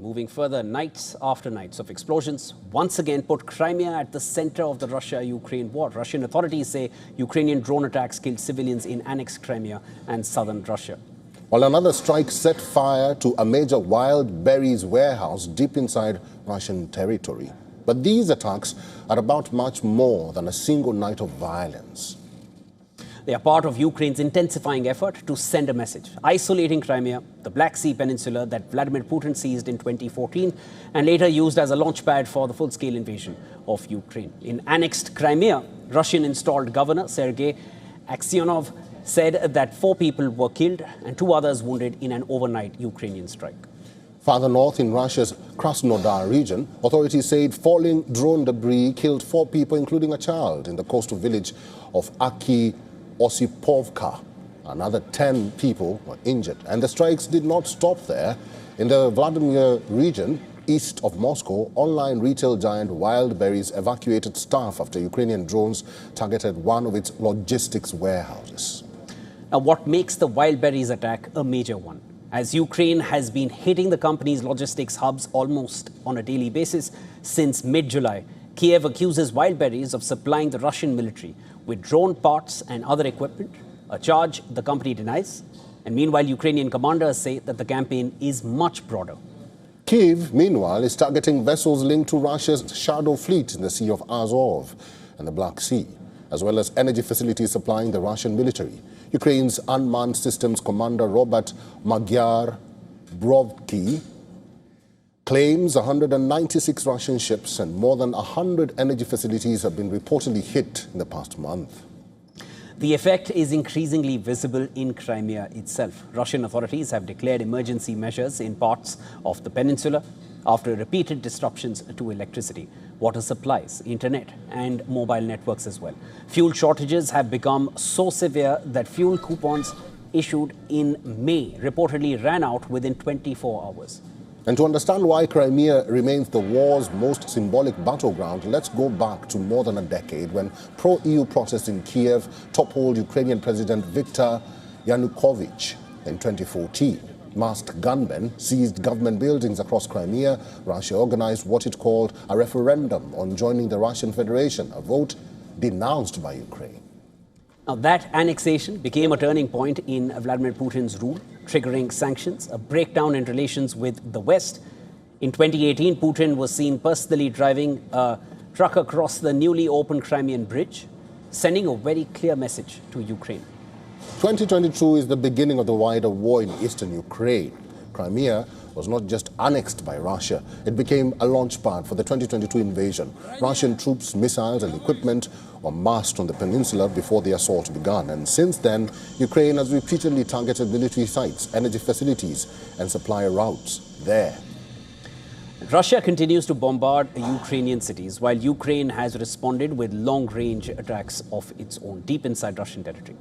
moving further, nights after nights of explosions once again put Crimea at the center of the Russia-Ukraine war. Russian authorities say Ukrainian drone attacks killed civilians in annexed Crimea and southern Russia. While another strike set fire to a major Wildberries warehouse deep inside Russian territory. But these attacks are about much more than a single night of violence. They are part of Ukraine's intensifying effort to send a message, isolating Crimea, the Black Sea Peninsula that Vladimir Putin seized in 2014 and later used as a launchpad for the full-scale invasion of Ukraine. In annexed Crimea, Russian-installed governor Sergei Aksyonov said that 4 people were killed and 2 others wounded in an overnight Ukrainian strike. Farther north in Russia's Krasnodar region, authorities said falling drone debris killed 4 people, including a child, in the coastal village of Osipovka. Another 10 people were injured. And the strikes did not stop there. In the Vladimir region, east of Moscow, online retail giant Wildberries evacuated staff after Ukrainian drones targeted one of its logistics warehouses. Now, what makes the Wildberries attack a major one? As Ukraine has been hitting the company's logistics hubs almost on a daily basis since mid-July, Kyiv accuses Wildberries of supplying the Russian military with drone parts and other equipment, a charge the company denies. And meanwhile, Ukrainian commanders say that the campaign is much broader. Kyiv, meanwhile, is targeting vessels linked to Russia's shadow fleet in the Sea of Azov and the Black Sea, as well as energy facilities supplying the Russian military. Ukraine's unmanned systems commander Robert Magyar Brovky claims 196 Russian ships and more than 100 energy facilities have been reportedly hit in the past month. The effect is increasingly visible in Crimea itself. Russian authorities have declared emergency measures in parts of the peninsula after repeated disruptions to electricity, water supplies, internet and mobile networks as well. Fuel shortages have become so severe that fuel coupons issued in May reportedly ran out within 24 hours. And to understand why Crimea remains the war's most symbolic battleground, let's go back to more than a decade when pro-EU protests in Kyiv toppled Ukrainian President Viktor Yanukovych in 2014. Masked gunmen seized government buildings across Crimea. Russia organized what it called a referendum on joining the Russian Federation, a vote denounced by Ukraine. Now, that annexation became a turning point in Vladimir Putin's rule, triggering sanctions, a breakdown in relations with the West. In 2018, Putin was seen personally driving a truck across the newly opened Crimean bridge, sending a very clear message to Ukraine. 2022 is the beginning of the wider war in eastern Ukraine. Crimea was not just annexed by Russia, it became a launchpad for the 2022 invasion. Russian troops, missiles and equipment were massed on the peninsula before the assault began. And since then, Ukraine has repeatedly targeted military sites, energy facilities and supply routes there. Russia continues to bombard Ukrainian cities, while Ukraine has responded with long-range attacks of its own deep inside Russian territory.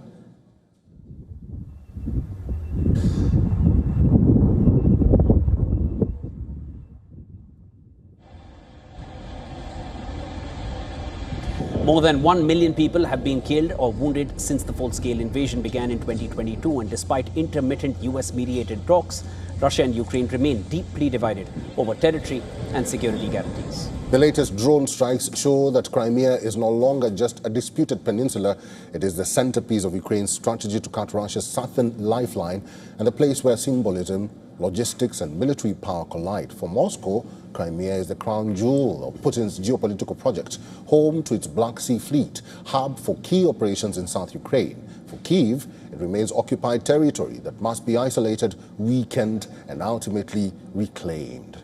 More than 1 million people have been killed or wounded since the full-scale invasion began in 2022, and despite intermittent US-mediated talks, Russia and Ukraine remain deeply divided over territory and security guarantees. The latest drone strikes show that Crimea is no longer just a disputed peninsula. It is the centerpiece of Ukraine's strategy to cut Russia's southern lifeline and the place where symbolism, logistics and military power collide. For Moscow, Crimea is the crown jewel of Putin's geopolitical project, home to its Black Sea fleet, hub for key operations in South Ukraine. For Kyiv, it remains occupied territory that must be isolated, weakened and ultimately reclaimed.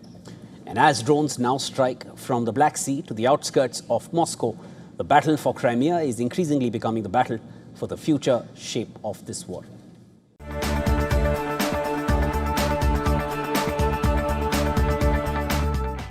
And as drones now strike from the Black Sea to the outskirts of Moscow, the battle for Crimea is increasingly becoming the battle for the future shape of this war.